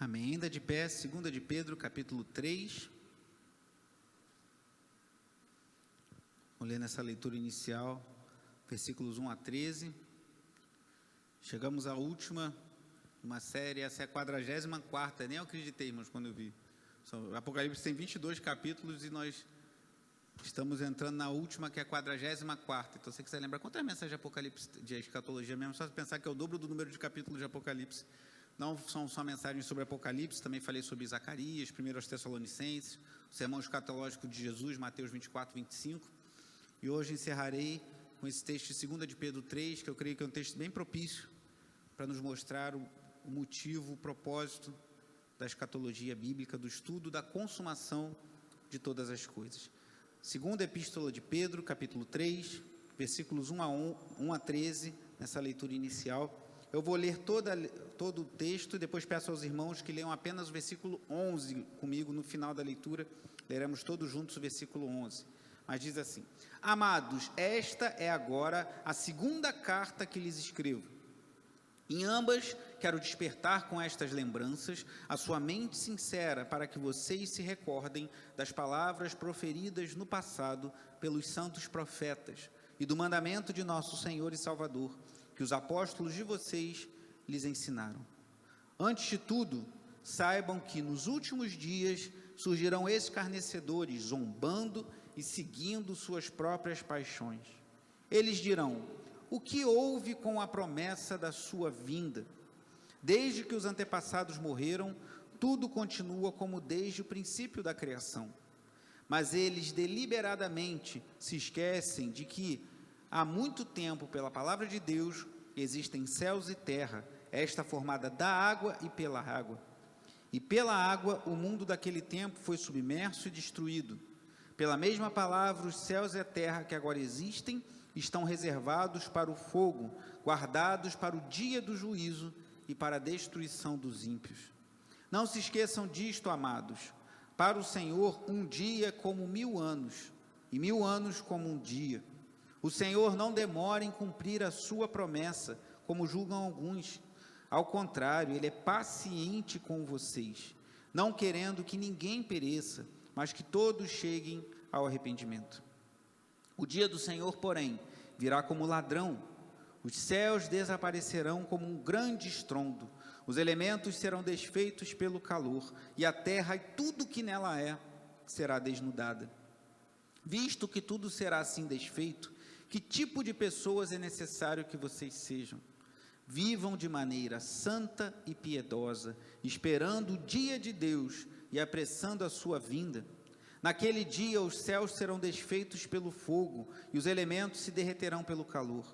Amém. Ainda de pé, 2 de Pedro, capítulo 3. Vou ler nessa leitura inicial, versículos 1 a 13. Chegamos à última, uma série, essa é a 44ª, nem eu acreditei, irmãos, quando eu vi. Apocalipse tem 22 capítulos e nós estamos entrando na última, que é a 44ª. Então, você quiser lembrar, quantas mensagens de Apocalipse, de escatologia mesmo, só pensar que é o dobro do número de capítulos de Apocalipse. Não são só mensagens sobre Apocalipse, também falei sobre Zacarias, 1 aos Tessalonicenses, o sermão escatológico de Jesus, Mateus 24, 25. E hoje encerrarei com esse texto de 2 de Pedro 3, que eu creio que é um texto bem propício para nos mostrar o motivo, o propósito da escatologia bíblica, do estudo da consumação de todas as coisas. Segunda Epístola de Pedro, capítulo 3, versículos 1 a 13, nessa leitura inicial. Eu vou ler todo o texto e depois peço aos irmãos que leiam apenas o versículo 11 comigo no final da leitura. Leremos todos juntos o versículo 11. Mas diz assim: Amados, esta é agora a segunda carta que lhes escrevo. Em ambas, quero despertar com estas lembranças a sua mente sincera, para que vocês se recordem das palavras proferidas no passado pelos santos profetas e do mandamento de nosso Senhor e Salvador, que os apóstolos de vocês lhes ensinaram. Antes de tudo, saibam que nos últimos dias surgirão escarnecedores, zombando e seguindo suas próprias paixões. Eles dirão: o que houve com a promessa da sua vinda? Desde que os antepassados morreram, tudo continua como desde o princípio da criação. Mas eles deliberadamente se esquecem de que há muito tempo, pela palavra de Deus, existem céus e terra, esta formada da água e pela água. E pela água o mundo daquele tempo foi submerso e destruído. Pela mesma palavra, os céus e a terra que agora existem estão reservados para o fogo, guardados para o dia do juízo e para a destruição dos ímpios. Não se esqueçam disto, amados. Para o Senhor, um dia é como 1000 anos, e 1000 anos como um dia. O Senhor não demora em cumprir a sua promessa, como julgam alguns. Ao contrário, Ele é paciente com vocês, não querendo que ninguém pereça, mas que todos cheguem ao arrependimento. O dia do Senhor, porém, virá como ladrão. Os céus desaparecerão como um grande estrondo, os elementos serão desfeitos pelo calor, e a terra e tudo que nela é será desnudada. Visto que tudo será assim desfeito, que tipo de pessoas é necessário que vocês sejam? Vivam de maneira santa e piedosa, esperando o dia de Deus e apressando a sua vinda. Naquele dia os céus serão desfeitos pelo fogo e os elementos se derreterão pelo calor.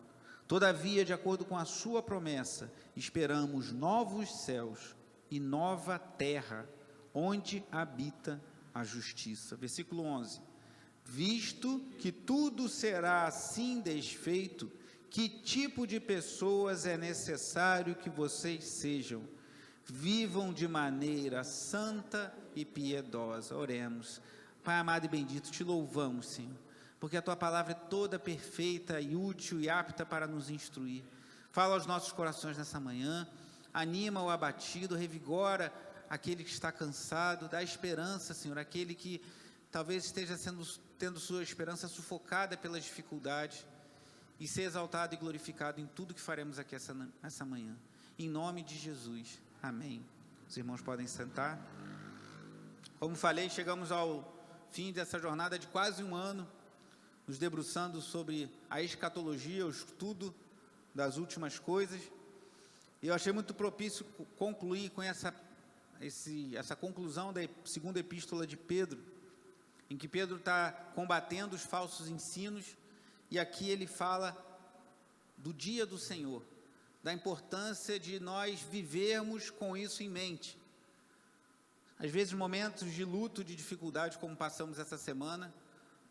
Todavia, de acordo com a sua promessa, esperamos novos céus e nova terra, onde habita a justiça. Versículo 11. Visto que tudo será assim desfeito, que tipo de pessoas é necessário que vocês sejam? Vivam de maneira santa e piedosa. Oremos. Pai amado e bendito, te louvamos, Senhor, porque a Tua palavra é toda perfeita e útil e apta para nos instruir. Fala aos nossos corações nessa manhã, anima o abatido, revigora aquele que está cansado, dá esperança, Senhor, aquele que talvez esteja tendo sua esperança sufocada pelas dificuldades, e ser exaltado e glorificado em tudo que faremos aqui essa manhã. Em nome de Jesus. Amém. Os irmãos podem sentar. Como falei, chegamos ao fim dessa jornada de quase um ano, nos debruçando sobre a escatologia, o estudo das últimas coisas. E eu achei muito propício concluir com essa conclusão da segunda epístola de Pedro, em que Pedro está combatendo os falsos ensinos, e aqui ele fala do dia do Senhor, da importância de nós vivermos com isso em mente. Às vezes, momentos de luto, de dificuldade, como passamos essa semana,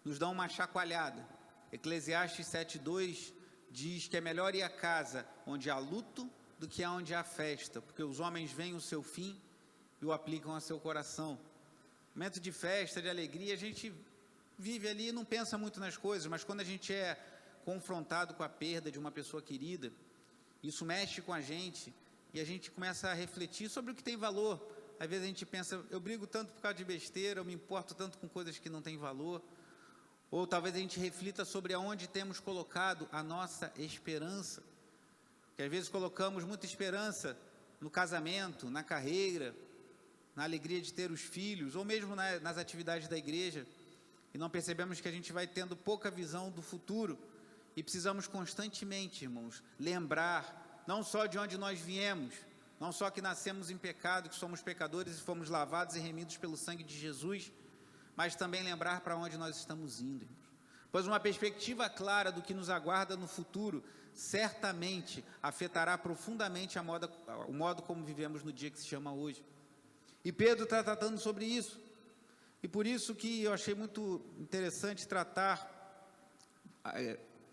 nos dão uma chacoalhada. Eclesiastes 7:2 diz que é melhor ir à casa onde há luto do que onde há festa, porque os homens veem o seu fim e o aplicam a seu coração. Momento de festa, de alegria, a gente vive ali e não pensa muito nas coisas, mas quando a gente é confrontado com a perda de uma pessoa querida, isso mexe com a gente e a gente começa a refletir sobre o que tem valor, às vezes a gente pensa, eu brigo tanto por causa de besteira, eu me importo tanto com coisas que não têm valor. Ou talvez a gente reflita sobre aonde temos colocado a nossa esperança. Que às vezes colocamos muita esperança no casamento, na carreira, na alegria de ter os filhos, ou mesmo nas atividades da igreja, e não percebemos que a gente vai tendo pouca visão do futuro, e precisamos constantemente, irmãos, lembrar, não só de onde nós viemos, não só que nascemos em pecado, que somos pecadores e fomos lavados e remidos pelo sangue de Jesus, mas também lembrar para onde nós estamos indo, irmãos. Pois uma perspectiva clara do que nos aguarda no futuro, certamente afetará profundamente o modo como vivemos no dia que se chama hoje. E Pedro está tratando sobre isso, e por isso que eu achei muito interessante tratar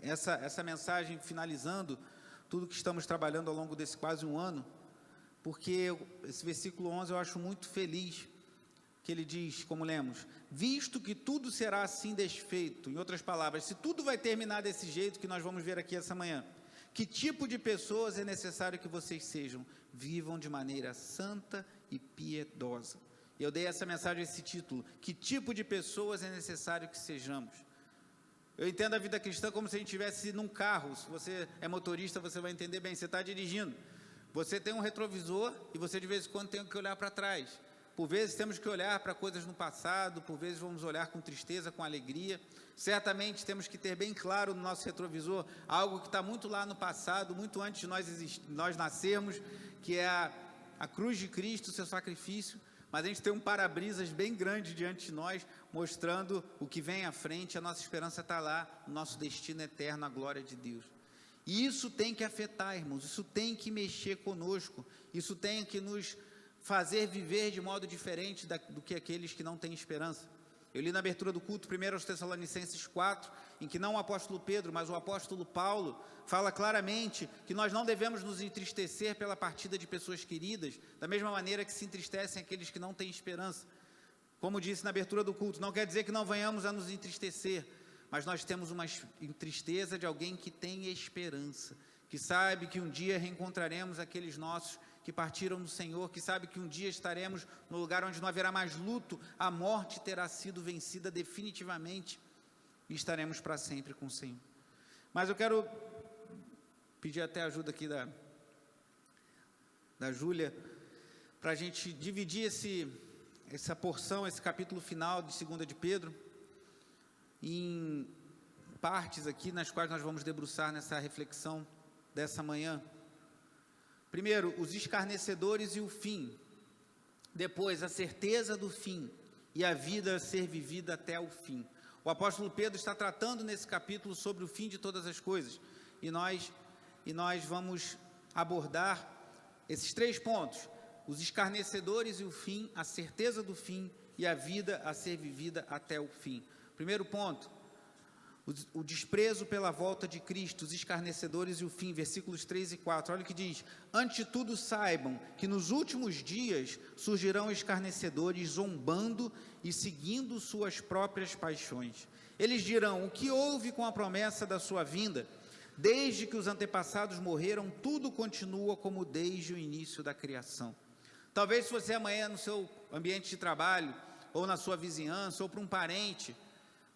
essa mensagem, finalizando tudo que estamos trabalhando ao longo desse quase um ano, porque esse versículo 11 eu acho muito feliz, que ele diz, como lemos, visto que tudo será assim desfeito, em outras palavras, se tudo vai terminar desse jeito que nós vamos ver aqui essa manhã, que tipo de pessoas é necessário que vocês sejam? Vivam de maneira santa e piedosa. Eu dei essa mensagem, esse título, que tipo de pessoas é necessário que sejamos? Eu entendo a vida cristã como se a gente estivesse num carro. Se você é motorista, você vai entender bem, você está dirigindo, você tem um retrovisor e você de vez em quando tem que olhar para trás. Por vezes temos que olhar para coisas no passado, por vezes vamos olhar com tristeza, com alegria. Certamente temos que ter bem claro no nosso retrovisor algo que está muito lá no passado, muito antes de nós nascermos, que é a cruz de Cristo, o seu sacrifício. Mas a gente tem um para-brisas bem grande diante de nós, mostrando o que vem à frente, a nossa esperança está lá, o nosso destino eterno, a glória de Deus. E isso tem que afetar, irmãos, isso tem que mexer conosco, isso tem que nos fazer viver de modo diferente do que aqueles que não têm esperança. Eu li na abertura do culto 1 aos Tessalonicenses 4, em que não o apóstolo Pedro, mas o apóstolo Paulo, fala claramente que nós não devemos nos entristecer pela partida de pessoas queridas, da mesma maneira que se entristecem aqueles que não têm esperança. Como disse na abertura do culto, não quer dizer que não venhamos a nos entristecer, mas nós temos uma tristeza de alguém que tem esperança, que sabe que um dia reencontraremos aqueles nossos que partiram no Senhor, que sabe que um dia estaremos no lugar onde não haverá mais luto, a morte terá sido vencida definitivamente e estaremos para sempre com o Senhor. Mas eu quero pedir até a ajuda aqui da Júlia, para a gente dividir essa porção, esse capítulo final de 2 de Pedro, em partes aqui, nas quais nós vamos debruçar nessa reflexão dessa manhã. Primeiro, os escarnecedores e o fim. Depois, a certeza do fim e a vida a ser vivida até o fim. O apóstolo Pedro está tratando nesse capítulo sobre o fim de todas as coisas. E nós vamos abordar esses 3 pontos. Os escarnecedores e o fim, a certeza do fim e a vida a ser vivida até o fim. Primeiro ponto, o desprezo pela volta de Cristo, os escarnecedores e o fim, versículos 3 e 4, olha o que diz: antes de tudo saibam que nos últimos dias surgirão escarnecedores, zombando e seguindo suas próprias paixões. Eles dirão, o que houve com a promessa da sua vinda? Desde que os antepassados morreram, tudo continua como desde o início da criação. Talvez se você amanhã no seu ambiente de trabalho, ou na sua vizinhança, ou para um parente,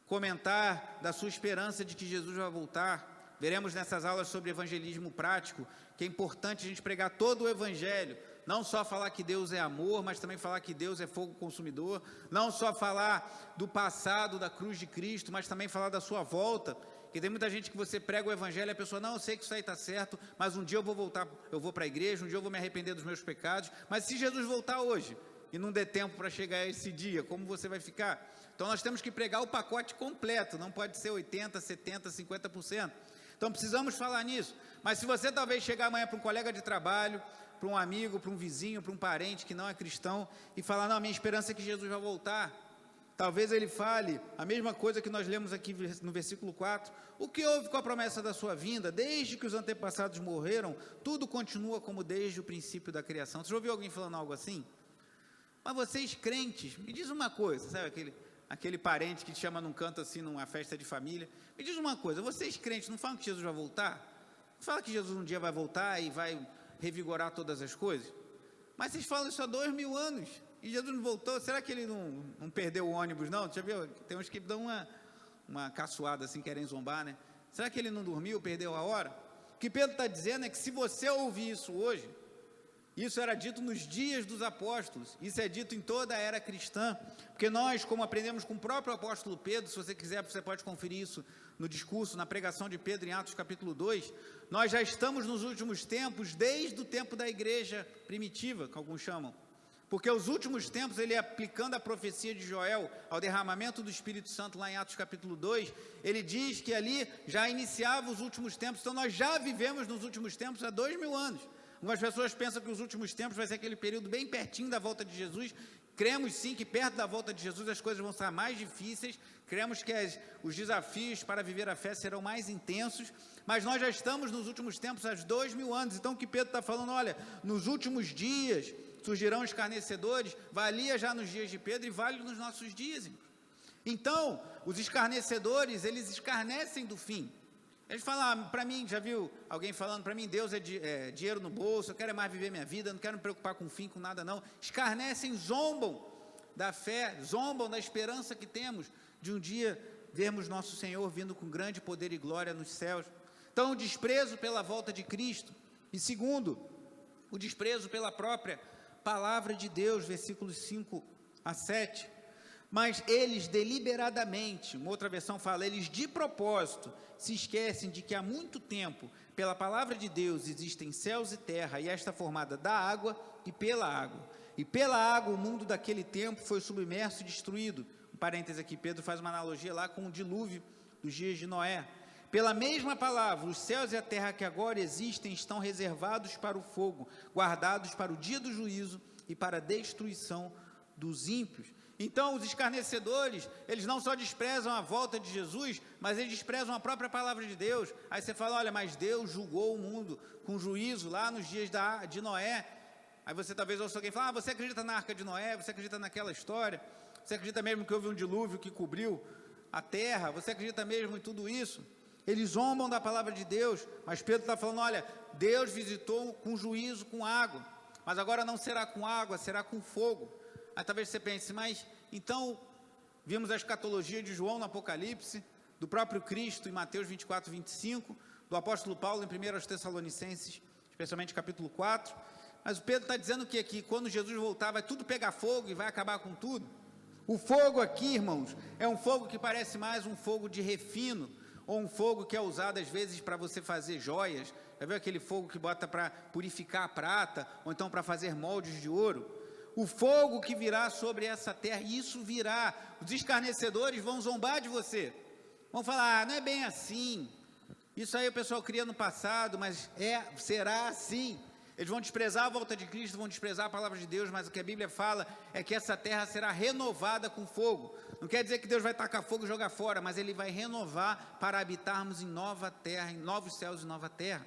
comentar da sua esperança de que Jesus vai voltar. Veremos nessas aulas sobre evangelismo prático, que é importante a gente pregar todo o evangelho, não só falar que Deus é amor, mas também falar que Deus é fogo consumidor, não só falar do passado, da cruz de Cristo, mas também falar da sua volta, que tem muita gente que você prega o evangelho e a pessoa, não, eu sei que isso aí está certo, mas um dia eu vou voltar, eu vou para a igreja, um dia eu vou me arrepender dos meus pecados, mas se Jesus voltar hoje, e não der tempo para chegar a esse dia, como você vai ficar? Então nós temos que pregar o pacote completo, não pode ser 80%, 70%, 50%. Então precisamos falar nisso. Mas se você talvez chegar amanhã para um colega de trabalho, para um amigo, para um vizinho, para um parente que não é cristão, e falar, não, minha esperança é que Jesus vai voltar. Talvez ele fale a mesma coisa que nós lemos aqui no versículo 4. O que houve com a promessa da sua vinda? Desde que os antepassados morreram, tudo continua como desde o princípio da criação. Você já ouviu alguém falando algo assim? Mas vocês crentes, me diz uma coisa, sabe aquele parente que te chama num canto assim, numa festa de família, me diz uma coisa, vocês crentes não falam que Jesus vai voltar? Não fala que Jesus um dia vai voltar e vai revigorar todas as coisas? Mas vocês falam isso há 2000 anos, e Jesus não voltou, será que ele não perdeu o ônibus, não? Já viu? Tem uns que dão uma caçoada assim, querem zombar, né? Será que ele não dormiu, perdeu a hora? O que Pedro está dizendo é que se você ouvir isso hoje, isso era dito nos dias dos apóstolos, isso é dito em toda a era cristã, porque nós, como aprendemos com o próprio apóstolo Pedro, se você quiser, você pode conferir isso no discurso, na pregação de Pedro em Atos capítulo 2, nós já estamos nos últimos tempos, desde o tempo da igreja primitiva, que alguns chamam, porque os últimos tempos, ele aplicando a profecia de Joel ao derramamento do Espírito Santo lá em Atos capítulo 2, ele diz que ali já iniciava os últimos tempos, então nós já vivemos nos últimos tempos há 2000 anos. Algumas pessoas pensam que os últimos tempos vai ser aquele período bem pertinho da volta de Jesus. Cremos sim que perto da volta de Jesus as coisas vão estar mais difíceis, cremos que os desafios para viver a fé serão mais intensos, mas nós já estamos nos últimos tempos há 2000 anos, então o que Pedro está falando, olha, nos últimos dias surgirão escarnecedores, valia já nos dias de Pedro e vale nos nossos dias. Então, os escarnecedores, eles escarnecem do fim. Eles falam, para mim, já viu alguém falando, para mim Deus é dinheiro no bolso, eu quero mais viver minha vida, não quero me preocupar com o fim, com nada não. Escarnecem, zombam da fé, zombam da esperança que temos de um dia vermos nosso Senhor vindo com grande poder e glória nos céus. Então, o desprezo pela volta de Cristo. E segundo, o desprezo pela própria palavra de Deus, versículos 5 a 7. Mas eles deliberadamente, uma outra versão fala, eles de propósito se esquecem de que há muito tempo, pela palavra de Deus, existem céus e terra, e esta formada da água e pela água. E pela água o mundo daquele tempo foi submerso e destruído. Um parêntese aqui, Pedro faz uma analogia lá com o dilúvio dos dias de Noé. Pela mesma palavra, os céus e a terra que agora existem estão reservados para o fogo, guardados para o dia do juízo e para a destruição dos ímpios. Então, os escarnecedores, eles não só desprezam a volta de Jesus, mas eles desprezam a própria palavra de Deus. Aí você fala, olha, mas Deus julgou o mundo com juízo lá nos dias de Noé. Aí você talvez ouça alguém falar, você acredita na arca de Noé, você acredita naquela história, você acredita mesmo que houve um dilúvio que cobriu a terra, você acredita mesmo em tudo isso? Eles zombam da palavra de Deus, mas Pedro está falando, olha, Deus visitou com juízo, com água, mas agora não será com água, será com fogo. Aí talvez você pense, mas então vimos a escatologia de João no Apocalipse, do próprio Cristo em Mateus 24, 25, do apóstolo Paulo em 1 aos Tessalonicenses, especialmente capítulo 4, mas o Pedro está dizendo que aqui, quando Jesus voltar, vai tudo pegar fogo e vai acabar com tudo. O fogo aqui, irmãos, é um fogo que parece mais um fogo de refino, ou um fogo que é usado às vezes para você fazer joias. Já viu aquele fogo que bota para purificar a prata, ou então para fazer moldes de ouro? O fogo que virá sobre essa terra, e isso virá, os escarnecedores vão zombar de você, vão falar, não é bem assim, isso aí o pessoal cria no passado, mas será assim. Eles vão desprezar a volta de Cristo, vão desprezar a palavra de Deus, mas o que a Bíblia fala é que essa terra será renovada com fogo. Não quer dizer que Deus vai tacar fogo e jogar fora, mas Ele vai renovar para habitarmos em nova terra, em novos céus e nova terra.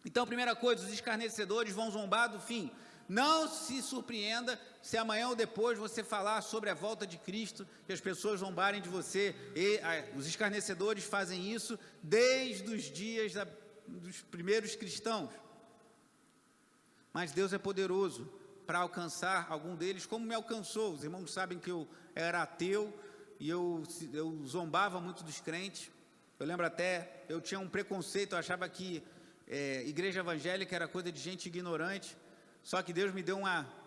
Então, primeira coisa, os escarnecedores vão zombar do fim. Não se surpreenda se amanhã ou depois você falar sobre a volta de Cristo e as pessoas zombarem de você. Os escarnecedores fazem isso desde os dias dos primeiros cristãos. Mas Deus é poderoso para alcançar algum deles, como me alcançou. Os irmãos sabem que eu era ateu e eu zombava muito dos crentes. Eu lembro até, eu tinha um preconceito, eu achava que igreja evangélica era coisa de gente ignorante. Só que Deus me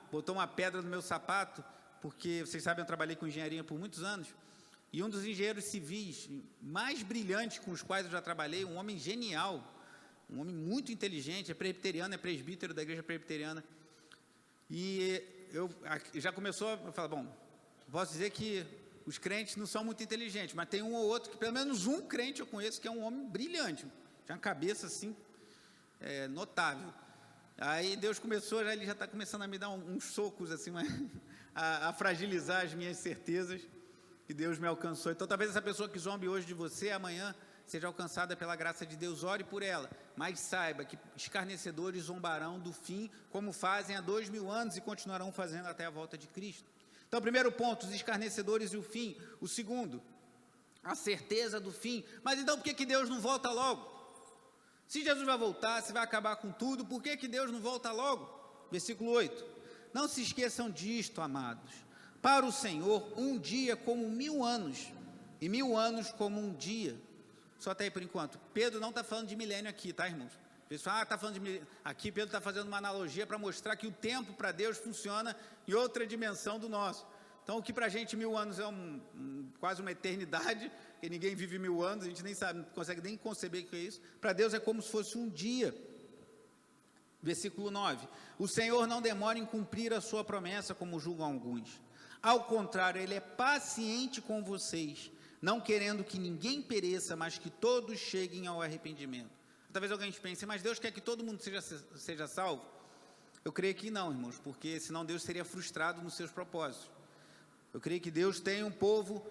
botou uma pedra no meu sapato, porque vocês sabem, eu trabalhei com engenharia por muitos anos, e um dos engenheiros civis mais brilhantes com os quais eu já trabalhei, um homem genial, um homem muito inteligente, é presbiteriano, é presbítero da igreja presbiteriana, e já começou a falar, bom, posso dizer que os crentes não são muito inteligentes, mas tem um ou outro, que pelo menos um crente eu conheço, que é um homem brilhante, tinha uma cabeça assim, notável. Aí Deus começou, ele já está começando a me dar uns socos assim, a fragilizar as minhas certezas, que Deus me alcançou. Então talvez essa pessoa que zombe hoje de você, amanhã seja alcançada pela graça de Deus, ore por ela, mas saiba que escarnecedores zombarão do fim, como fazem há 2000 anos e continuarão fazendo até a volta de Cristo. Então, primeiro ponto, os escarnecedores e o fim. O segundo, a certeza do fim. Mas então por que Deus não volta logo? Se Jesus vai voltar, se vai acabar com tudo, por que Deus não volta logo? versículo 8. Não se esqueçam disto, amados. Para o Senhor, um dia como 1000 anos, e 1000 anos como um dia. Só até aí por enquanto. Pedro não está falando de milênio aqui, tá, irmãos? Eles falam, está falando de milênio. Aqui Pedro está fazendo uma analogia para mostrar que o tempo para Deus funciona em outra dimensão do nosso. Então, o que para a gente 1000 anos é quase uma eternidade, que ninguém vive 1000 anos, a gente nem sabe, não consegue nem conceber o que é isso. Para Deus é como se fosse um dia. Versículo 9. O Senhor não demora em cumprir a sua promessa, como julgam alguns. Ao contrário, Ele é paciente com vocês, não querendo que ninguém pereça, mas que todos cheguem ao arrependimento. Talvez alguém pense, mas Deus quer que todo mundo seja salvo? Eu creio que não, irmãos, porque senão Deus seria frustrado nos seus propósitos. Eu creio que Deus tem um povo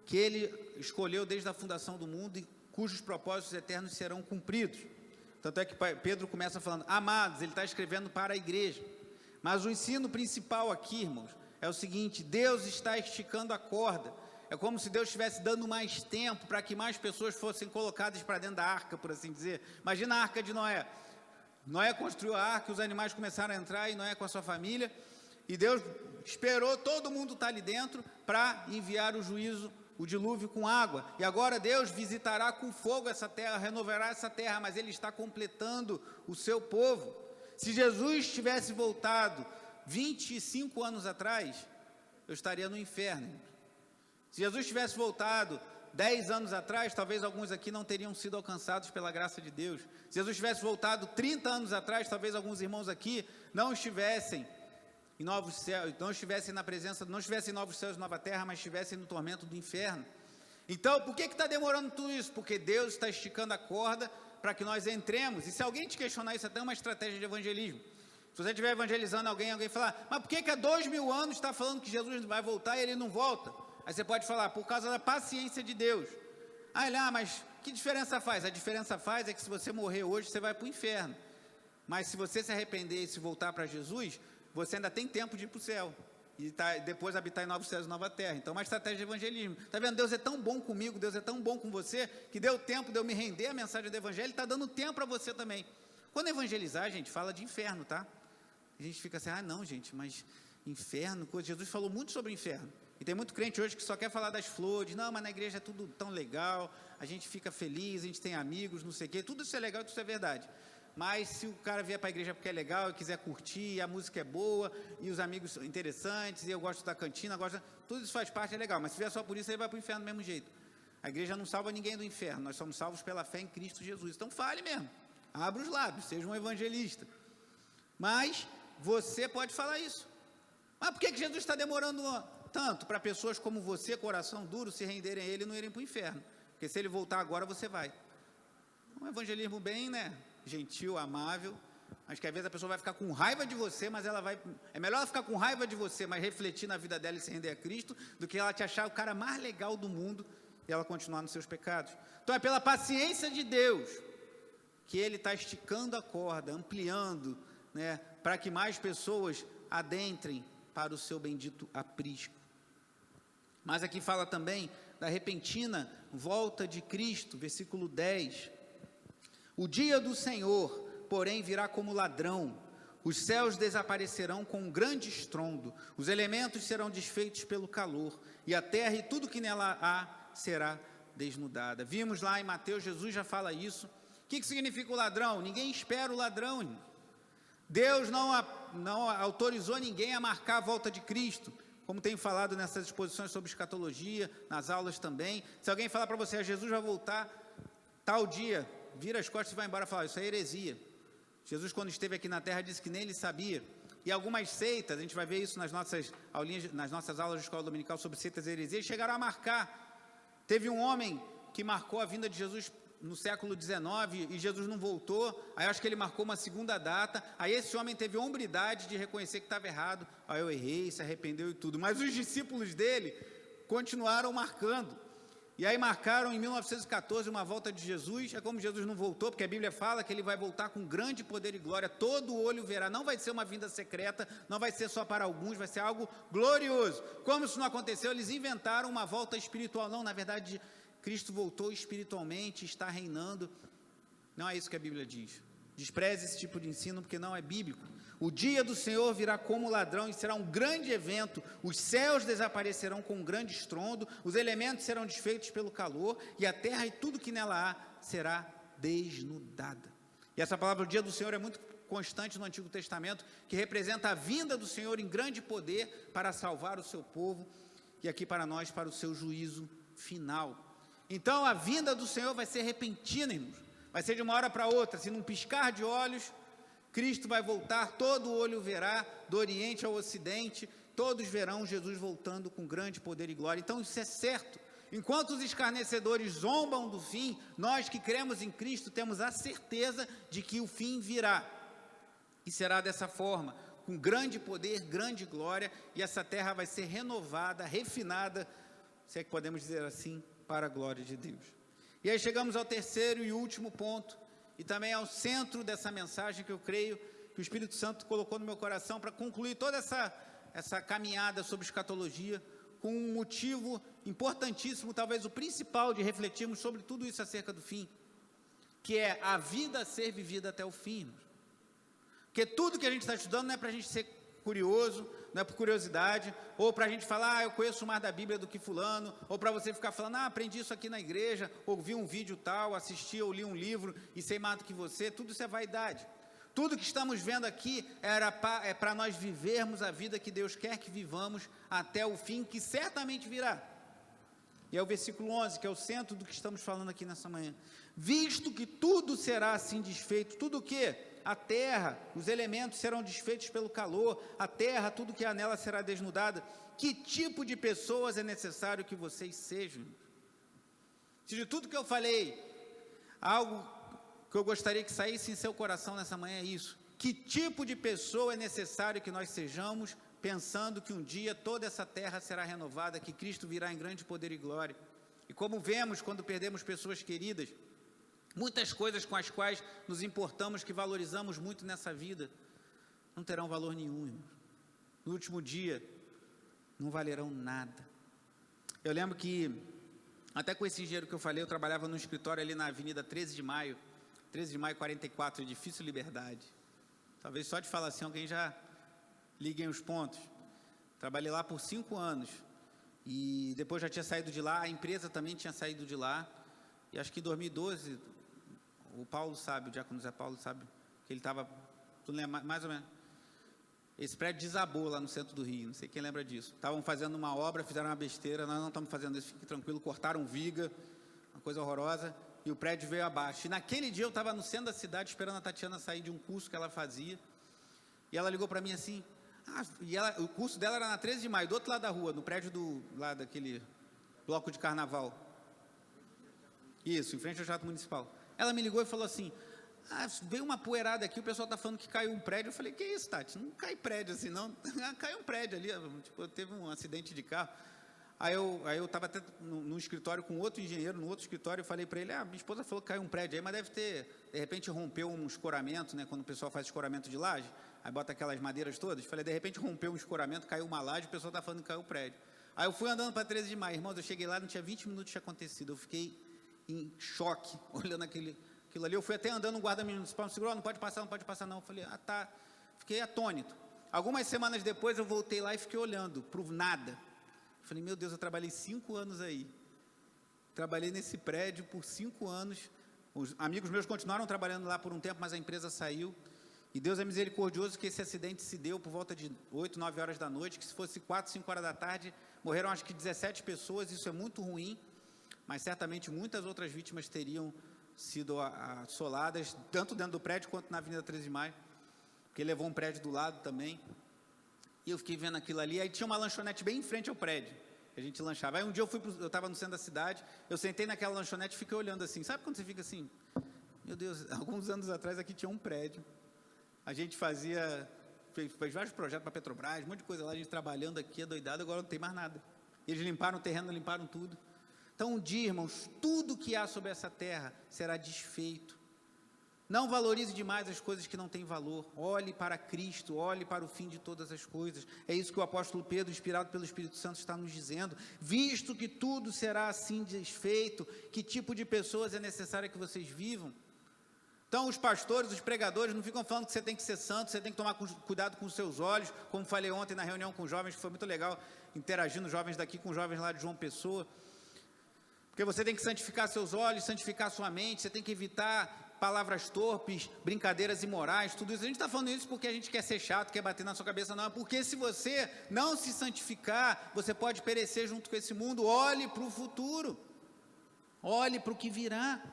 que Ele escolheu desde a fundação do mundo e cujos propósitos eternos serão cumpridos. Tanto é que Pedro começa falando, amados, ele está escrevendo para a igreja. Mas o ensino principal aqui, irmãos, é o seguinte, Deus está esticando a corda. É como se Deus estivesse dando mais tempo para que mais pessoas fossem colocadas para dentro da arca, por assim dizer. Imagina a arca de Noé. Noé construiu a arca, os animais começaram a entrar, e Noé com a sua família, e Deus esperou todo mundo estar ali dentro para enviar o juízo, o dilúvio com água. E agora Deus visitará com fogo essa terra, renovará essa terra, mas Ele está completando o seu povo. Se Jesus tivesse voltado 25 anos atrás, eu estaria no inferno. Se Jesus tivesse voltado 10 anos atrás, talvez alguns aqui não teriam sido alcançados pela graça de Deus. Se Jesus tivesse voltado 30 anos atrás, talvez alguns irmãos aqui não estivessem em novos céus, não estivessem na presença, não estivessem em novos céus e nova terra, mas estivessem no tormento do inferno. Então, por que está demorando tudo isso? Porque Deus está esticando a corda para que nós entremos. E se alguém te questionar, isso é até uma estratégia de evangelismo. Se você estiver evangelizando alguém falar, mas por que há 2000 anos está falando que Jesus vai voltar e Ele não volta? Aí você pode falar, por causa da paciência de Deus. Mas que diferença faz? A diferença faz é que se você morrer hoje, você vai para o inferno. Mas se você se arrepender e se voltar para Jesus, você ainda tem tempo de ir para o céu. E depois habitar em novos céus e nova terra. Então é uma estratégia de evangelismo. Está vendo? Deus é tão bom comigo, Deus é tão bom com você, que deu tempo de eu me render à mensagem do evangelho, está dando tempo para você também. Quando evangelizar, a gente fala de inferno, tá? A gente fica assim, não, gente, mas inferno, coisa. Jesus falou muito sobre o inferno. E tem muito crente hoje que só quer falar das flores, não, mas na igreja é tudo tão legal, a gente fica feliz, a gente tem amigos, não sei o quê, tudo isso é legal, tudo isso é verdade. Mas se o cara vier para a igreja porque é legal, e quiser curtir, a música é boa, e os amigos são interessantes, e eu gosto da cantina, tudo isso faz parte, é legal, mas se vier só por isso, ele vai para o inferno do mesmo jeito. A igreja não salva ninguém do inferno, nós somos salvos pela fé em Cristo Jesus. Então fale mesmo, abra os lábios, seja um evangelista. Mas você pode falar isso. Mas por que Jesus está demorando tanto para pessoas como você, coração duro, se renderem a Ele e não irem para o inferno? Porque se Ele voltar agora, você vai. Um evangelismo bem, gentil, amável, mas que às vezes a pessoa vai ficar com raiva de você, mas ela vai... É melhor ela ficar com raiva de você, mas refletir na vida dela e se render a Cristo, do que ela te achar o cara mais legal do mundo e ela continuar nos seus pecados. Então é pela paciência de Deus que Ele está esticando a corda, ampliando, para que mais pessoas adentrem para o seu bendito aprisco. Mas aqui fala também da repentina volta de Cristo, versículo 10. O dia do Senhor, porém, virá como ladrão. Os céus desaparecerão com um grande estrondo, os elementos serão desfeitos pelo calor, e a terra e tudo que nela há será desnudada. Vimos lá em Mateus, Jesus já fala isso. O que significa o ladrão? Ninguém espera o ladrão, irmão. Deus não autorizou ninguém a marcar a volta de Cristo, como tenho falado nessas exposições sobre escatologia, nas aulas também. Se alguém falar para você, Jesus vai voltar tal dia, vira as costas e vai embora e fala, isso é heresia. Jesus, quando esteve aqui na terra, disse que nem ele sabia. E algumas seitas, a gente vai ver isso nas nossas aulinhas, nas nossas aulas de escola dominical sobre seitas e heresias, chegaram a marcar. Teve um homem que marcou a vinda de Jesus no século XIX e Jesus não voltou, aí acho que ele marcou uma segunda data, aí esse homem teve hombridade de reconhecer que estava errado, aí eu errei, se arrependeu e tudo, mas os discípulos dele continuaram marcando, e aí marcaram em 1914 uma volta de Jesus. É como Jesus não voltou, porque a Bíblia fala que ele vai voltar com grande poder e glória, todo olho verá, não vai ser uma vinda secreta, não vai ser só para alguns, vai ser algo glorioso. Como isso não aconteceu, eles inventaram uma volta espiritual, não, na verdade Cristo voltou espiritualmente, está reinando. Não é isso que a Bíblia diz. Despreze esse tipo de ensino porque não é bíblico. O dia do Senhor virá como ladrão e será um grande evento. Os céus desaparecerão com um grande estrondo, os elementos serão desfeitos pelo calor, e a terra e tudo que nela há será desnudada. E essa palavra, o dia do Senhor, é muito constante no Antigo Testamento, que representa a vinda do Senhor em grande poder para salvar o seu povo, e aqui para nós, para o seu juízo final. Então, a vinda do Senhor vai ser repentina, irmãos. Vai ser de uma hora para outra, assim, num piscar de olhos, Cristo vai voltar, todo olho verá, do Oriente ao Ocidente, todos verão Jesus voltando com grande poder e glória. Então, isso é certo. Enquanto os escarnecedores zombam do fim, nós que cremos em Cristo temos a certeza de que o fim virá. E será dessa forma, com grande poder, grande glória, e essa terra vai ser renovada, refinada, se é que podemos dizer assim, para a glória de Deus. E aí chegamos ao terceiro e último ponto, e também ao centro dessa mensagem que eu creio que o Espírito Santo colocou no meu coração para concluir toda essa caminhada sobre escatologia, com um motivo importantíssimo, talvez o principal de refletirmos sobre tudo isso acerca do fim, que é a vida a ser vivida até o fim. Porque tudo que a gente está estudando não é para a gente ser curioso, não é por curiosidade, ou para a gente falar, eu conheço mais da Bíblia do que fulano, ou para você ficar falando, aprendi isso aqui na igreja, ou vi um vídeo tal, assisti ou li um livro e sei mais do que você. Tudo isso é vaidade. Tudo que estamos vendo aqui é para nós vivermos a vida que Deus quer que vivamos até o fim, que certamente virá. E é o versículo 11, que é o centro do que estamos falando aqui nessa manhã. Visto que tudo será assim desfeito, tudo o quê? A terra, os elementos serão desfeitos pelo calor, a terra, tudo que há nela será desnudada. Que tipo de pessoas é necessário que vocês sejam? Se de tudo que eu falei, algo que eu gostaria que saísse em seu coração nessa manhã é isso. Que tipo de pessoa é necessário que nós sejamos, pensando que um dia toda essa terra será renovada, que Cristo virá em grande poder e glória. E como vemos quando perdemos pessoas queridas, muitas coisas com as quais nos importamos, que valorizamos muito nessa vida, não terão valor nenhum, irmãos. No último dia, não valerão nada. Eu lembro que, até com esse engenheiro que eu falei, eu trabalhava num escritório ali na Avenida 13 de Maio 44, Edifício Liberdade. Talvez só de falar assim, alguém já liguem os pontos. Trabalhei lá por 5 anos, e depois já tinha saído de lá, a empresa também tinha saído de lá, e acho que em 2012... O Paulo sabe, o diácono Zé Paulo sabe, que ele estava, tu lembra, mais ou menos, esse prédio desabou lá no centro do Rio, não sei quem lembra disso. Estavam fazendo uma obra, fizeram uma besteira, nós não estamos fazendo isso, fique tranquilo, cortaram viga, uma coisa horrorosa, e o prédio veio abaixo. E naquele dia eu estava no centro da cidade, esperando a Tatiana sair de um curso que ela fazia, e ela ligou para mim assim, o curso dela era na 13 de maio, do outro lado da rua, no prédio lá daquele bloco de carnaval. Isso, em frente ao Teatro Municipal. Ela me ligou e falou assim, veio uma poeirada aqui, o pessoal está falando que caiu um prédio. Eu falei, que isso, Tati? Não cai prédio assim, não. Caiu um prédio ali, tipo, teve um acidente de carro. Aí eu estava até no escritório com outro engenheiro, no outro escritório, eu falei para ele, minha esposa falou que caiu um prédio aí, mas deve ter, de repente rompeu um escoramento, né, quando o pessoal faz escoramento de laje, aí bota aquelas madeiras todas. Eu falei, de repente rompeu um escoramento, caiu uma laje, o pessoal está falando que caiu o prédio. Aí eu fui andando para 13 de maio, irmãos, eu cheguei lá, não tinha 20 minutos de acontecido, eu fiquei em choque, olhando aquilo ali. Eu fui até andando, um guarda municipal me segurou, não pode passar não. Eu falei, tá, fiquei atônito. Algumas semanas depois eu voltei lá e fiquei olhando para o nada. Eu falei, meu Deus, eu trabalhei 5 anos aí, trabalhei nesse prédio por 5 anos, os amigos meus continuaram trabalhando lá por um tempo, mas a empresa saiu, e Deus é misericordioso que esse acidente se deu por volta de 8, 9 horas da noite, que se fosse 4, 5 horas da tarde, morreram acho que 17 pessoas, isso é muito ruim, mas certamente muitas outras vítimas teriam sido assoladas, tanto dentro do prédio quanto na Avenida 13 de Maio, porque levou um prédio do lado também, e eu fiquei vendo aquilo ali, aí tinha uma lanchonete bem em frente ao prédio, que a gente lanchava. Aí um dia eu estava no centro da cidade, eu sentei naquela lanchonete e fiquei olhando assim, sabe quando você fica assim, meu Deus, alguns anos atrás aqui tinha um prédio, a gente fez vários projetos para a Petrobras, um monte de coisa lá, a gente trabalhando aqui, adoidado, agora não tem mais nada, eles limparam o terreno, limparam tudo. Então, um dia, irmãos, tudo que há sobre essa terra será desfeito. Não valorize demais as coisas que não têm valor. Olhe para Cristo, olhe para o fim de todas as coisas. É isso que o apóstolo Pedro, inspirado pelo Espírito Santo, está nos dizendo. Visto que tudo será assim desfeito, que tipo de pessoas é necessário que vocês vivam? Então, os pastores, os pregadores não ficam falando que você tem que ser santo, você tem que tomar cuidado com os seus olhos, como falei ontem na reunião com jovens, que foi muito legal, interagindo jovens daqui com jovens lá de João Pessoa, porque você tem que santificar seus olhos, santificar sua mente, você tem que evitar palavras torpes, brincadeiras imorais, tudo isso. A gente está falando isso porque a gente quer ser chato, quer bater na sua cabeça, não, porque se você não se santificar, você pode perecer junto com esse mundo. Olhe para o futuro, olhe para o que virá.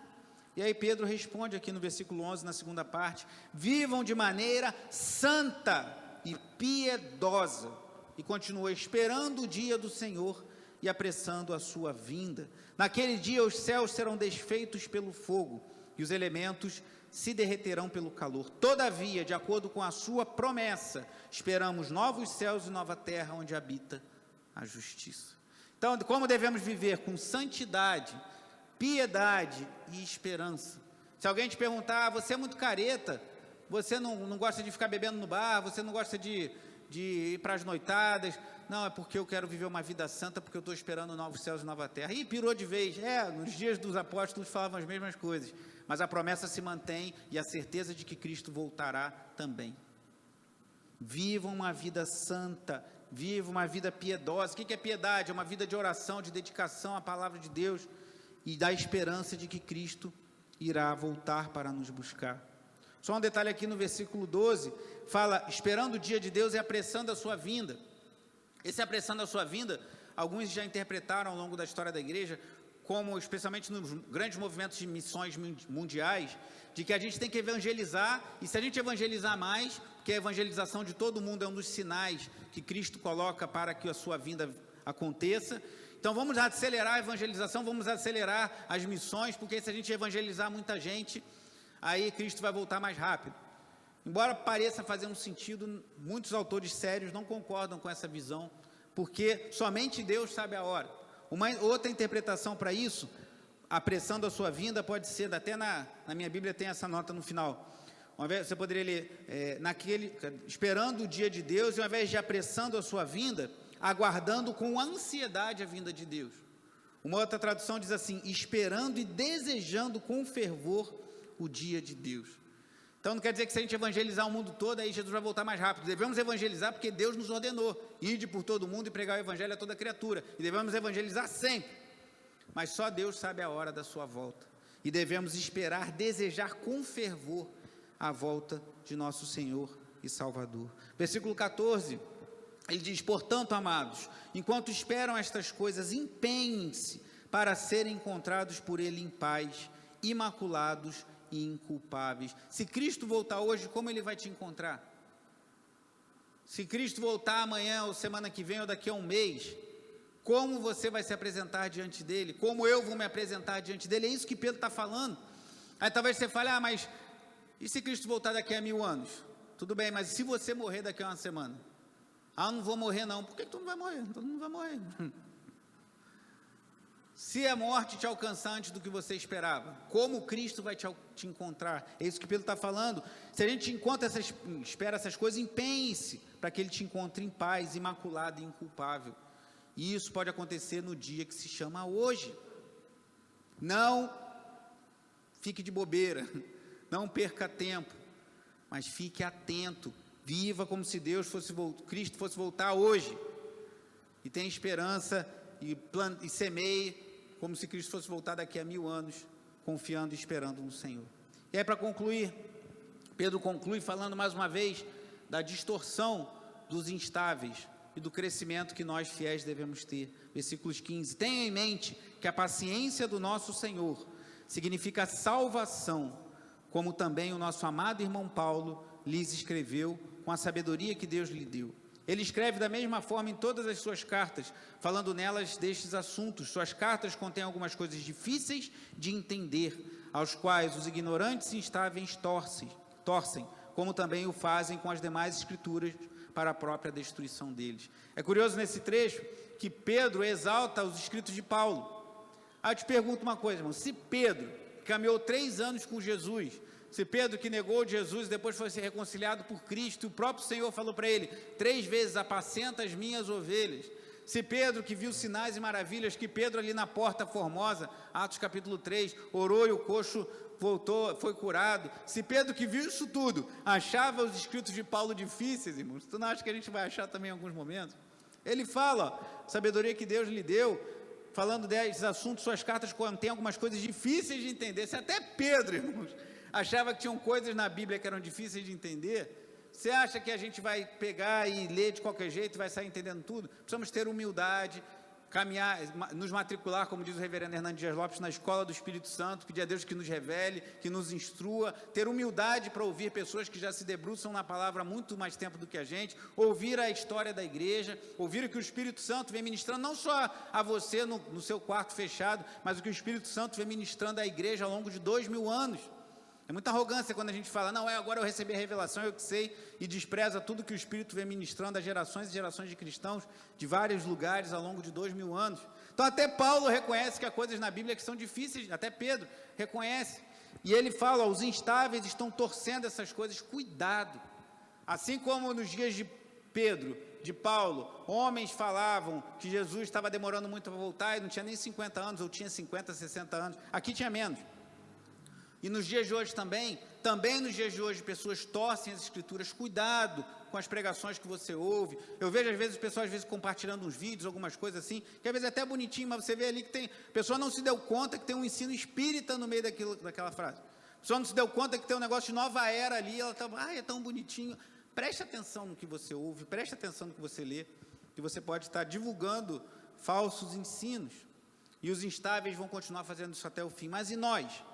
E aí Pedro responde aqui no versículo 11, na segunda parte: vivam de maneira santa e piedosa, e continua: esperando o dia do Senhor e apressando a sua vinda. Naquele dia os céus serão desfeitos pelo fogo, e os elementos se derreterão pelo calor. Todavia, de acordo com a sua promessa, esperamos novos céus e nova terra, onde habita a justiça. Então, como devemos viver? Com santidade, piedade e esperança. Se alguém te perguntar: você é muito careta, você não gosta de ficar bebendo no bar, você não gosta de ir para as noitadas, não, é porque eu quero viver uma vida santa, porque eu estou esperando novos céus e nova terra. E pirou de vez. Nos dias dos apóstolos falavam as mesmas coisas, mas a promessa se mantém e a certeza de que Cristo voltará também. Vivam uma vida santa, vivam uma vida piedosa. O que é piedade? É uma vida de oração, de dedicação à palavra de Deus e da esperança de que Cristo irá voltar para nos buscar. Só um detalhe aqui no versículo 12, fala: esperando o dia de Deus e apressando a sua vinda. Esse apressando a sua vinda, alguns já interpretaram ao longo da história da igreja, como especialmente nos grandes movimentos de missões mundiais, de que a gente tem que evangelizar, e se a gente evangelizar mais, porque a evangelização de todo mundo é um dos sinais que Cristo coloca para que a sua vinda aconteça. Então vamos acelerar a evangelização, vamos acelerar as missões, porque se a gente evangelizar muita gente, aí Cristo vai voltar mais rápido. Embora pareça fazer um sentido, muitos autores sérios não concordam com essa visão, porque somente Deus sabe a hora. Uma outra interpretação para isso, apressando a sua vinda, pode ser, até na minha Bíblia tem essa nota no final, você poderia ler, esperando o dia de Deus, e ao invés de apressando a sua vinda, aguardando com ansiedade a vinda de Deus. Uma outra tradução diz assim: esperando e desejando com fervor o dia de Deus. Então não quer dizer que se a gente evangelizar o mundo todo, aí Jesus vai voltar mais rápido. Devemos evangelizar porque Deus nos ordenou: ide por todo mundo e pregar o evangelho a toda criatura. E devemos evangelizar sempre. Mas só Deus sabe a hora da sua volta. E devemos esperar, desejar com fervor a volta de nosso Senhor e Salvador. Versículo 14, ele diz: portanto, amados, enquanto esperam estas coisas, empenhem-se para serem encontrados por Ele em paz, imaculados e inculpáveis. Se Cristo voltar hoje, como Ele vai te encontrar? Se Cristo voltar amanhã, ou semana que vem, ou daqui a um mês, como você vai se apresentar diante dEle? Como eu vou me apresentar diante dEle? É isso que Pedro está falando. Aí talvez você fale: mas e se Cristo voltar daqui a 1000 anos? Tudo bem, mas se você morrer daqui a uma semana? Eu não vou morrer não. Por que tu não vai morrer? Todo mundo vai morrer. Se a morte te alcançar antes do que você esperava, como Cristo vai te encontrar? É isso que Pedro está falando. Se a gente espera essas coisas, empenhe-se para que Ele te encontre em paz, imaculado e inculpável. E isso pode acontecer no dia que se chama hoje. Não fique de bobeira, não perca tempo, mas fique atento, viva como se Cristo fosse voltar hoje, e tenha esperança, e semeie como se Cristo fosse voltar daqui a 1000 anos, confiando e esperando no Senhor. E aí, para concluir, Pedro conclui falando mais uma vez da distorção dos instáveis e do crescimento que nós fiéis devemos ter. Versículos 15: tenha em mente que a paciência do nosso Senhor significa salvação, como também o nosso amado irmão Paulo lhes escreveu com a sabedoria que Deus lhe deu. Ele escreve da mesma forma em todas as suas cartas, falando nelas destes assuntos. Suas cartas contêm algumas coisas difíceis de entender, aos quais os ignorantes e instáveis torcem, como também o fazem com as demais escrituras, para a própria destruição deles. É curioso nesse trecho que Pedro exalta os escritos de Paulo. Aí eu te pergunto uma coisa, irmão: se Pedro caminhou 3 anos com Jesus, se Pedro, que negou Jesus, depois foi ser reconciliado por Cristo, o próprio Senhor falou para ele 3 vezes: apacenta as minhas ovelhas. Se Pedro, que viu sinais e maravilhas, que Pedro ali na Porta Formosa, Atos capítulo 3, orou e o coxo voltou, foi curado. Se Pedro, que viu isso tudo, achava os escritos de Paulo difíceis, irmãos, tu não acha que a gente vai achar também em alguns momentos? Ele fala, sabedoria que Deus lhe deu, falando desses assuntos, suas cartas contêm algumas coisas difíceis de entender. Se até Pedro, irmãos, achava que tinham coisas na Bíblia que eram difíceis de entender, você acha que a gente vai pegar e ler de qualquer jeito e vai sair entendendo tudo? Precisamos ter humildade, caminhar, nos matricular, como diz o reverendo Hernandes Dias Lopes, na escola do Espírito Santo, pedir a Deus que nos revele, que nos instrua, ter humildade para ouvir pessoas que já se debruçam na palavra há muito mais tempo do que a gente, ouvir a história da igreja, ouvir o que o Espírito Santo vem ministrando, não só a você no seu quarto fechado, mas o que o Espírito Santo vem ministrando à igreja ao longo de 2000 anos. É muita arrogância quando a gente fala, não, agora eu recebi a revelação, eu que sei, e despreza tudo que o Espírito vem ministrando a gerações e gerações de cristãos de vários lugares ao longo de 2000 anos. Então até Paulo reconhece que há coisas na Bíblia que são difíceis, até Pedro reconhece, e ele fala, os instáveis estão torcendo essas coisas, cuidado. Assim como nos dias de Pedro, de Paulo, homens falavam que Jesus estava demorando muito para voltar, e não tinha nem 50 anos, ou tinha 50, 60 anos, aqui tinha menos. E nos dias de hoje também nos dias de hoje, pessoas torcem as escrituras, cuidado com as pregações que você ouve. Eu vejo às vezes pessoas compartilhando uns vídeos, algumas coisas assim, que às vezes é até bonitinho, mas você vê ali que a pessoa não se deu conta que tem um ensino espírita no meio daquela frase. A pessoa não se deu conta que tem um negócio de nova era ali, ela está, é tão bonitinho. Preste atenção no que você ouve, preste atenção no que você lê, que você pode estar divulgando falsos ensinos. E os instáveis vão continuar fazendo isso até o fim. Mas e nós?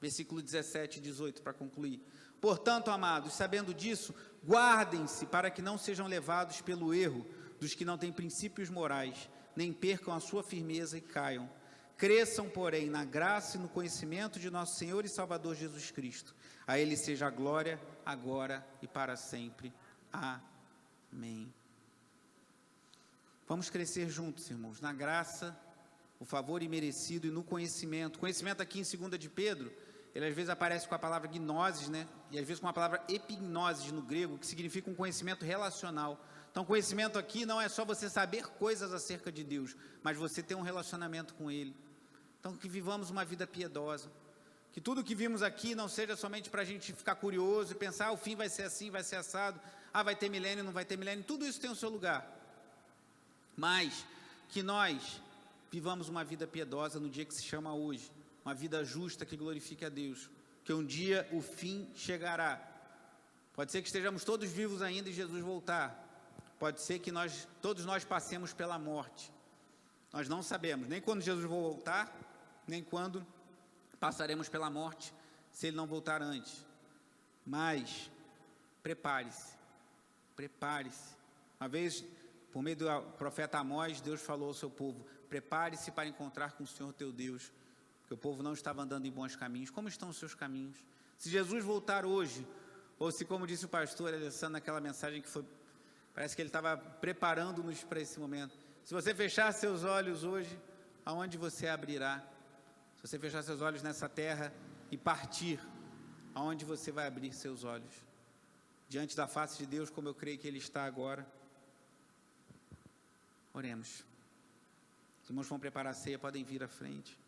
Versículo 17 e 18, para concluir. Portanto, amados, sabendo disso, guardem-se para que não sejam levados pelo erro dos que não têm princípios morais, nem percam a sua firmeza e caiam. Cresçam, porém, na graça e no conhecimento de nosso Senhor e Salvador Jesus Cristo. A Ele seja a glória, agora e para sempre. Amém. Vamos crescer juntos, irmãos, na graça, o favor imerecido e no conhecimento. Conhecimento aqui em 2 de Pedro, ele às vezes aparece com a palavra gnosis, né? E às vezes com a palavra epignosis no grego, que significa um conhecimento relacional. Então, conhecimento aqui não é só você saber coisas acerca de Deus, mas você ter um relacionamento com Ele. Então, que vivamos uma vida piedosa. Que tudo que vimos aqui não seja somente para a gente ficar curioso e pensar, o fim vai ser assim, vai ser assado, vai ter milênio, não vai ter milênio, tudo isso tem o seu lugar. Mas que nós vivamos uma vida piedosa no dia que se chama hoje, uma vida justa que glorifique a Deus, que um dia o fim chegará. Pode ser que estejamos todos vivos ainda e Jesus voltar. Pode ser que todos nós passemos pela morte. Nós não sabemos, nem quando Jesus voltar, nem quando passaremos pela morte, se Ele não voltar antes. Mas, prepare-se. Uma vez, por meio do profeta Amós, Deus falou ao seu povo, prepare-se para encontrar com o Senhor teu Deus, porque o povo não estava andando em bons caminhos. Como estão os seus caminhos? Se Jesus voltar hoje, ou se, como disse o pastor Alessandro naquela mensagem que foi, parece que ele estava preparando-nos para esse momento. Se você fechar seus olhos hoje, aonde você abrirá? Se você fechar seus olhos nessa terra e partir, aonde você vai abrir seus olhos? Diante da face de Deus, como eu creio que Ele está agora. Oremos. Os irmãos vão preparar a ceia, podem vir à frente.